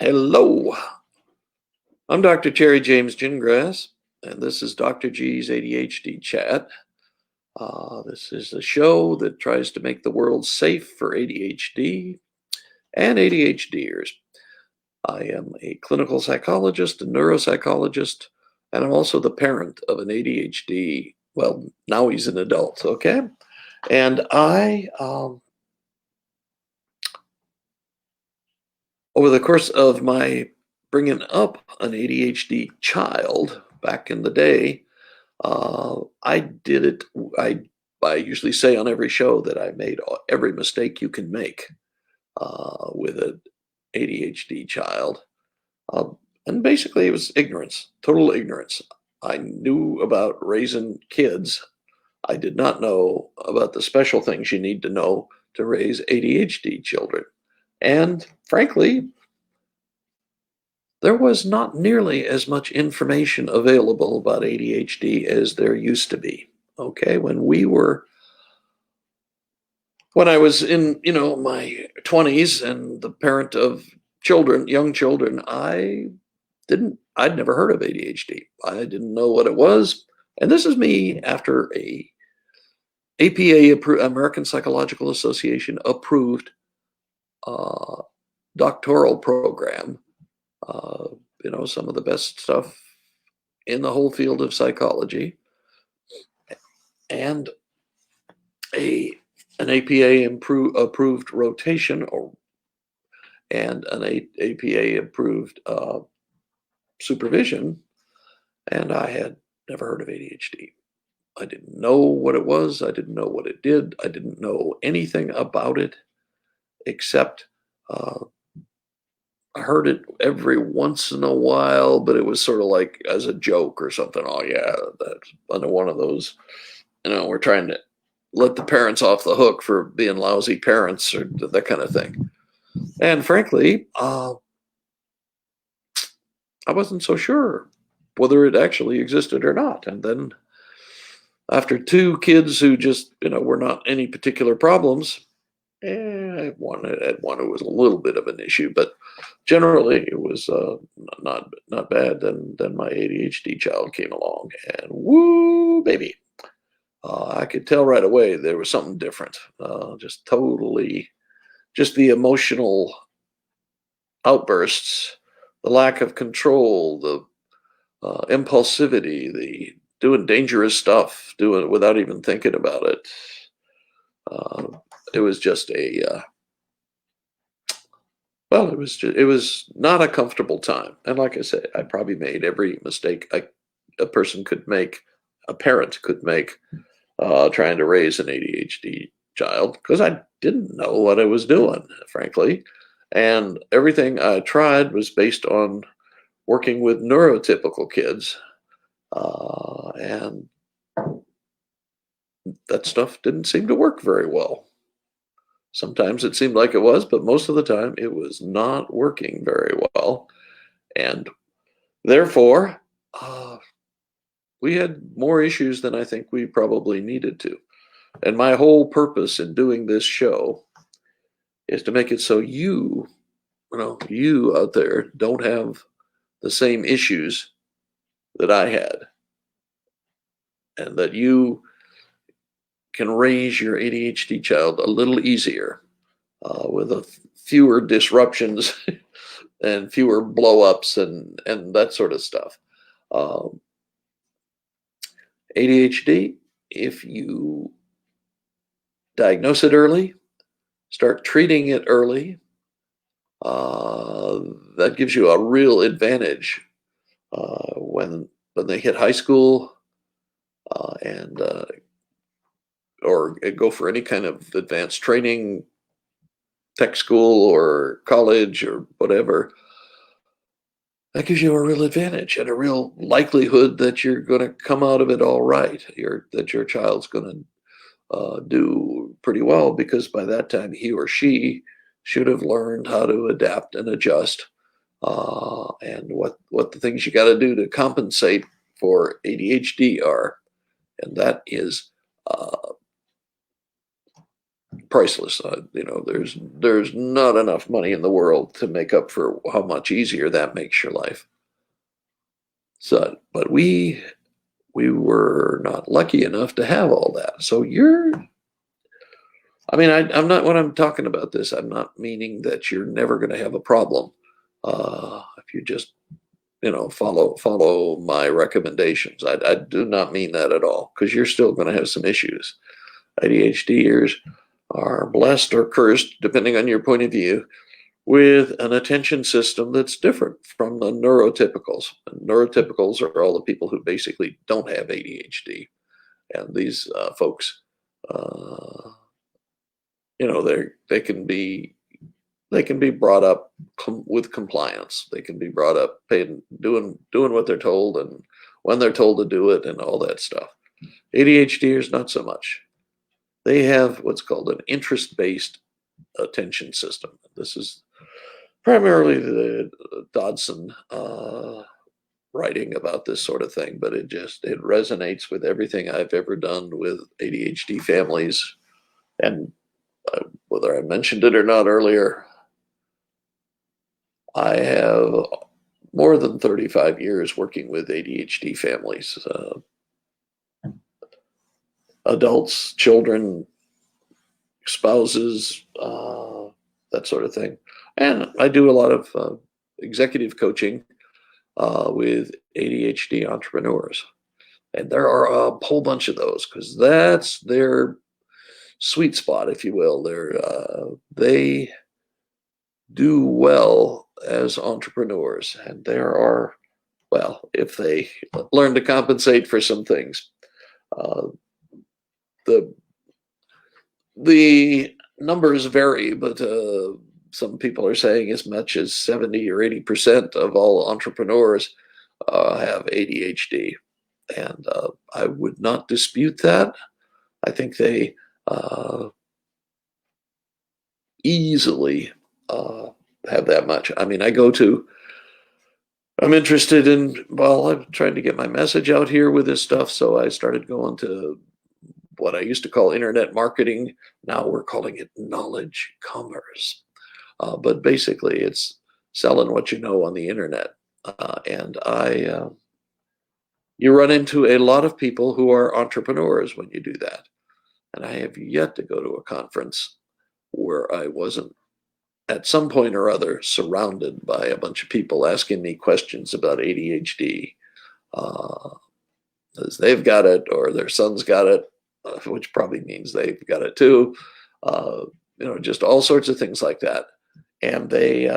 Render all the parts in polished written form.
Hello, I'm Dr. Terry James Gingras, and this is Dr. G's ADHD Chat. This is a show that tries to make the world safe for ADHD and ADHDers. I am a clinical psychologist and neuropsychologist, and I'm also the parent of an ADHD. Well, now he's an adult, okay? And over the course of my bringing up an ADHD child back in the day, I did it. I I usually say on every show that I made every mistake you can make with an ADHD child, uh, and basically it was ignorance, total ignorance. I knew about raising kids. I did not know about the special things you need to know to raise ADHD children, and frankly, there was not nearly as much information available about ADHD as there used to be. Okay, when I was in, my 20s and the parent of children, young children, I'd never heard of ADHD. I didn't know what it was. And this is me after a APA, American Psychological Association approved uh, doctoral program. Uh, some of the best stuff in the whole field of psychology, and a an APA approved rotation, and an APA approved supervision, and I had never heard of ADHD. I didn't know what it was. I didn't know what it did. I didn't know anything about it except uh, I heard it every once in a while, but it was sort of like as a joke or something. Oh yeah, that's one of those. We're trying to let the parents off the hook for being lousy parents or that kind of thing. And frankly, I wasn't so sure whether it actually existed or not. And then after two kids who just, were not any particular problems, I had one who was a little bit of an issue, but generally it was not bad. Then my ADHD child came along, and woo, baby, I could tell right away there was something different. Just the emotional outbursts, the lack of control, the impulsivity, the doing dangerous stuff, doing it without even thinking about it. Uh, it was just it was not a comfortable time. And like I said, I probably made every mistake a person could make, a parent could make, trying to raise an ADHD child, because I didn't know what I was doing, frankly. And everything I tried was based on working with neurotypical kids. And that stuff didn't seem to work very well. Sometimes it seemed like it was, but most of the time it was not working very well. And therefore, we had more issues than I think we probably needed to. And my whole purpose in doing this show is to make it so you out there don't have the same issues that I had, and that you can raise your ADHD child a little easier with fewer disruptions and fewer blow-ups and that sort of stuff. Um, ADHD, if you diagnose it early, start treating it early, that gives you a real advantage when they hit high school, and or go for any kind of advanced training, tech school or college or whatever. That gives you a real advantage and a real likelihood that you're going to come out of it all right. That your child's going to do pretty well, because by that time he or she should have learned how to adapt and adjust, and what the things you got to do to compensate for ADHD are, and that is priceless. There's not enough money in the world to make up for how much easier that makes your life. So, but we were not lucky enough to have all that. So I'm not, when I'm talking about this, I'm not meaning that you're never going to have a problem. If you just, follow my recommendations. I do not mean that at all, because you're still going to have some issues. ADHDers are blessed or cursed, depending on your point of view, with an attention system that's different from the neurotypicals. And neurotypicals are all the people who basically don't have ADHD. And these folks, they can be brought up with compliance. They can be brought up paying, doing what they're told and when they're told to do it and all that stuff. ADHDers, not so much. They have what's called an interest-based attention system. This is primarily the Dodson writing about this sort of thing, but it resonates with everything I've ever done with ADHD families. And whether I mentioned it or not earlier, I have more than 35 years working with ADHD families, adults, children, spouses, that sort of thing. And I do a lot of executive coaching with ADHD entrepreneurs. And there are a whole bunch of those, because that's their sweet spot, if you will. They do well as entrepreneurs, and there are, well, if they learn to compensate for some things. The the numbers vary, but some people are saying as much as 70 or 80% of all entrepreneurs have ADHD. And I would not dispute that. I think they easily have that much. I mean, I'm interested in, well, I'm trying to get my message out here with this stuff. So I started going to what I used to call internet marketing. Now we're calling it knowledge commerce. But basically, it's selling what you know on the internet. You run into a lot of people who are entrepreneurs when you do that. And I have yet to go to a conference where I wasn't at some point or other surrounded by a bunch of people asking me questions about ADHD, as they've got it or their son's got it, which probably means they've got it too. Just all sorts of things like that. And they,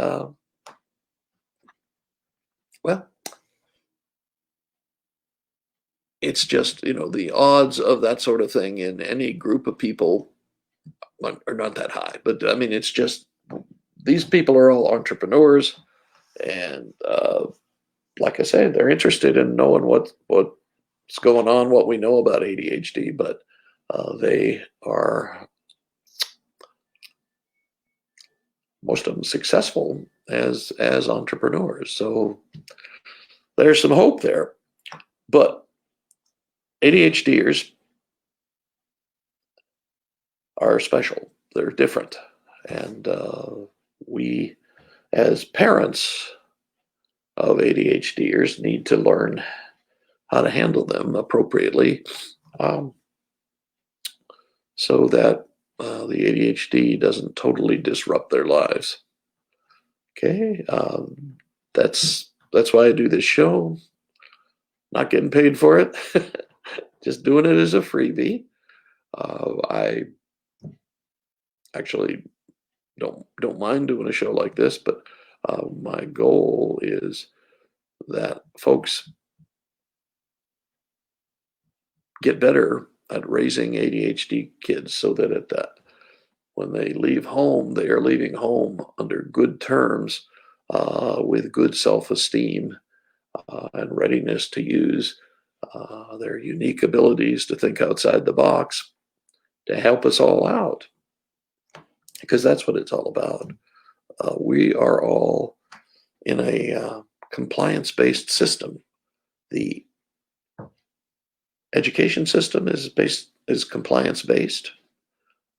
well, it's just, the odds of that sort of thing in any group of people are not that high. But I mean, it's just, these people are all entrepreneurs. And like I say, they're interested in knowing what's going on, what we know about ADHD, but they are, most of them, successful as entrepreneurs. So there's some hope there. But ADHDers are special. They're different. And we, as parents of ADHDers, need to learn how to handle them appropriately, so that the ADHD doesn't totally disrupt their lives. Okay, that's why I do this show. Not getting paid for it, just doing it as a freebie. I actually don't mind doing a show like this, but my goal is that folks get better at raising ADHD kids, so that when they leave home, they are leaving home under good terms, with good self-esteem, and readiness to use their unique abilities to think outside the box to help us all out. Because that's what it's all about. We are all in a compliance-based system. The education system is compliance-based.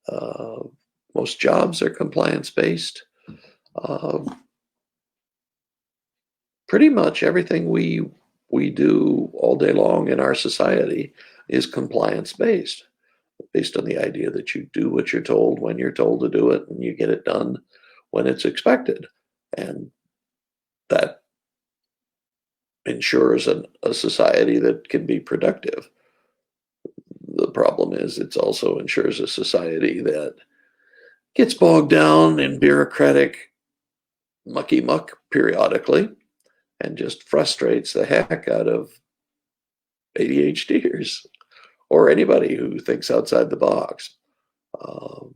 Uh, Most jobs are compliance based. Uh, Pretty much everything we do all day long in our society is compliance based on the idea that you do what you're told when you're told to do it, and you get it done when it's expected, and that ensures a society that can be productive. The problem is it also ensures a society that gets bogged down in bureaucratic mucky muck periodically and just frustrates the heck out of ADHDers or anybody who thinks outside the box. Um,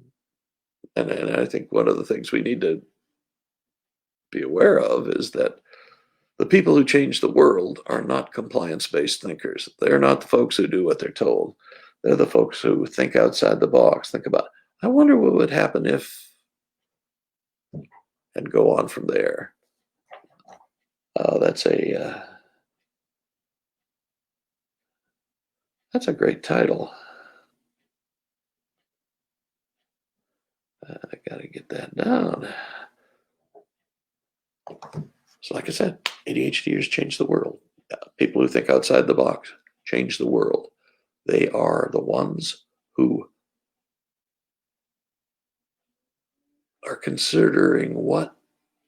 and I think one of the things we need to be aware of is that the people who change the world are not compliance based thinkers. They're not the folks who do what they're told. They're the folks who think outside the box, think about, I wonder what would happen if, and go on from there. That's that's a great title. I got to get that down. So, like I said, ADHDers change the world. People who think outside the box change the world. They are the ones who are considering what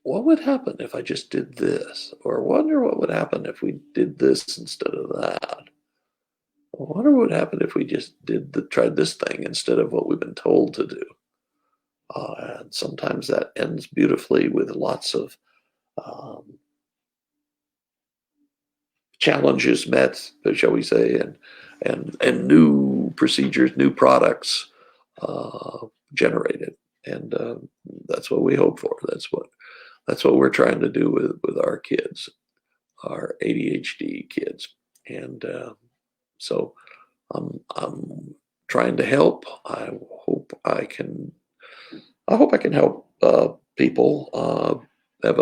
would happen if I just did this, or wonder what would happen if we did this instead of that. I wonder what would happen if we just tried this thing instead of what we've been told to do. And sometimes that ends beautifully with lots of um, challenges met, shall we say, and new procedures, new products generated, and that's what we hope for. That's what we're trying to do with our kids, our ADHD kids, and so I'm trying to help. I hope I can help people have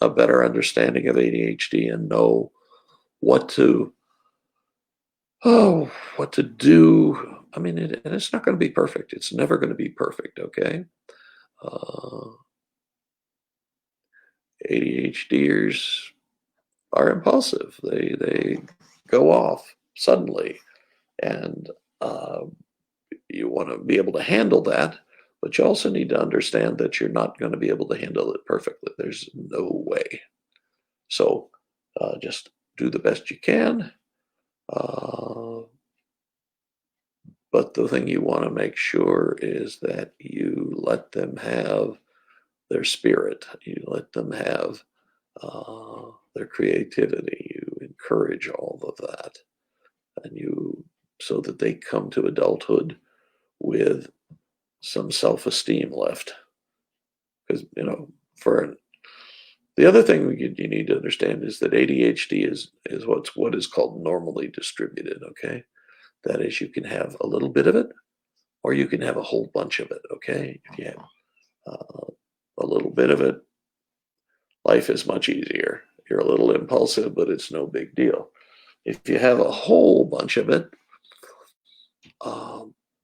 a better understanding of ADHD and know what to what to do. I mean, and it's not going to be perfect. It's never going to be perfect. Okay, uh, ADHDers are impulsive. They go off suddenly, and uh, you want to be able to handle that. But you also need to understand that you're not going to be able to handle it perfectly. There's no way. So just do the best you can. Uh, But the thing you want to make sure is that you let them have their spirit. You let them have their creativity. You encourage all of that, and you so that they come to adulthood with some self-esteem left. Because for the other thing you need to understand is that ADHD is what is called normally distributed. Okay, that is, you can have a little bit of it, or you can have a whole bunch of it. Okay, if you have a little bit of it, life is much easier. You're a little impulsive, but it's no big deal. If you have a whole bunch of it,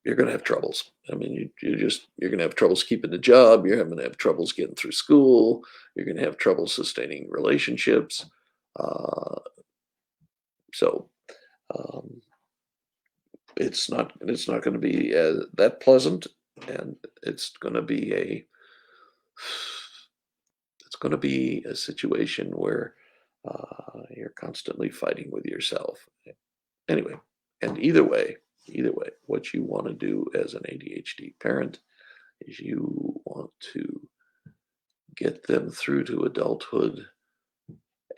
you're going to have troubles. I mean, you're going to have troubles keeping the job. You're going to have troubles getting through school. You're going to have trouble sustaining relationships. Uh, so um, it's not going to be that pleasant, and it's going to be a situation where you're constantly fighting with yourself. Anyway, and either way, what you want to do as an ADHD parent is you want to get them through to adulthood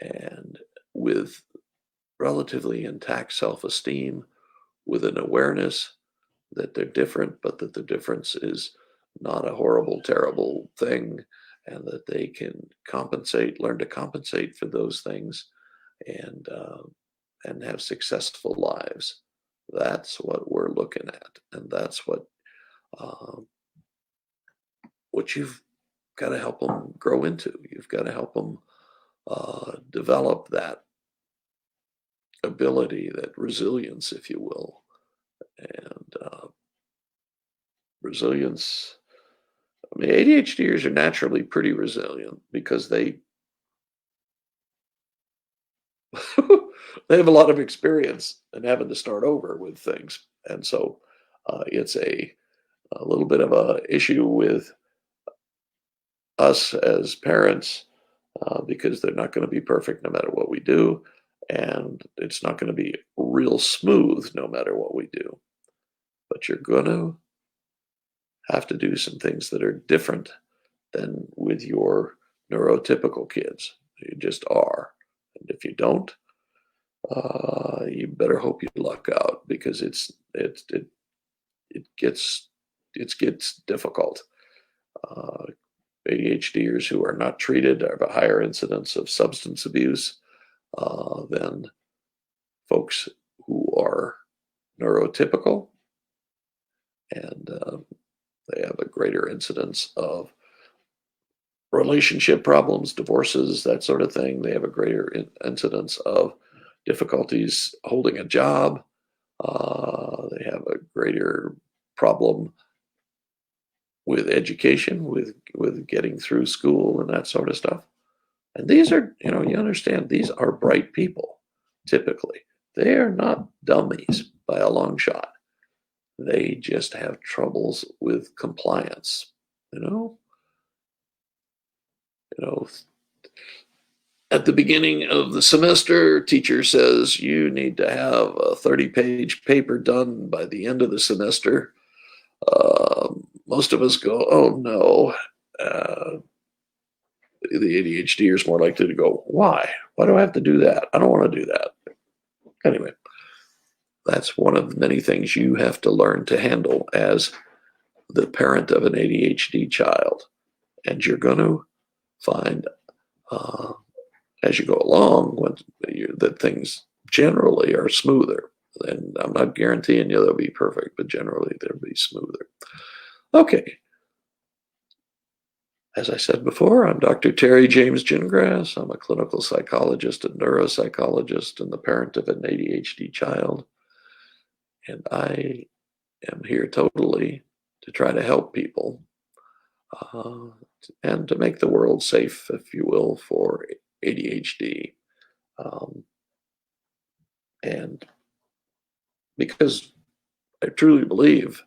and with relatively intact self-esteem, with an awareness that they're different, but that the difference is not a horrible, terrible thing, and that they can learn to compensate for those things, and have successful lives. That's what we're looking at, and that's uh, what you've got to help them grow into. You've got to help them develop that ability, that resilience, if you will, and Resilience. I mean, ADHDers are naturally pretty resilient because they they have a lot of experience in having to start over with things, and so it's a little bit of a issue with us as parents because they're not going to be perfect no matter what we do, and it's not going to be real smooth no matter what we do. But you're going to have to do some things that are different than with your neurotypical kids. You just are. And if you don't, you better hope you luck out because it gets difficult. Uh, ADHDers who are not treated have a higher incidence of substance abuse than folks who are neurotypical, and they have a greater incidence of relationship problems, divorces, that sort of thing. They have a greater incidence of difficulties holding a job. They have a greater problem with education, with getting through school and that sort of stuff. And these are, you understand, these are bright people. Typically, they are not dummies by a long shot. They just have troubles with compliance. You know, you know, at the beginning of the semester, teacher says you need to have a 30-page paper done by the end of the semester. Most of us go, oh no. The ADHD is more likely to go, why? Why do I have to do that? I don't want to do that. Anyway, that's one of many things you have to learn to handle as the parent of an ADHD child. And you're going to find uh, as you go along that things generally are smoother. And I'm not guaranteeing you they'll be perfect, but generally they'll be smoother. Okay. As I said before, I'm Dr. Terry James Gingras. I'm a clinical psychologist and neuropsychologist and the parent of an ADHD child. And I am here totally to try to help people uh, and to make the world safe, if you will, for ADHD. Um, and because I truly believe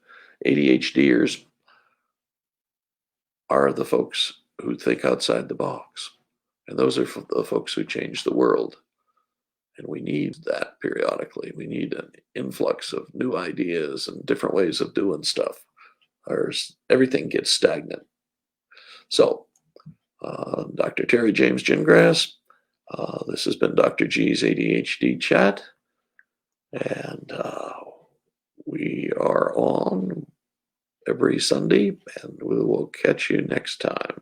ADHDers are the folks who think outside the box. And those are the folks who change the world. And we need that periodically. We need an influx of new ideas and different ways of doing stuff, or everything gets stagnant. So, Dr. Terry James Gingras, this has been Dr. G's ADHD Chat. And we are on every Sunday, and we will catch you next time.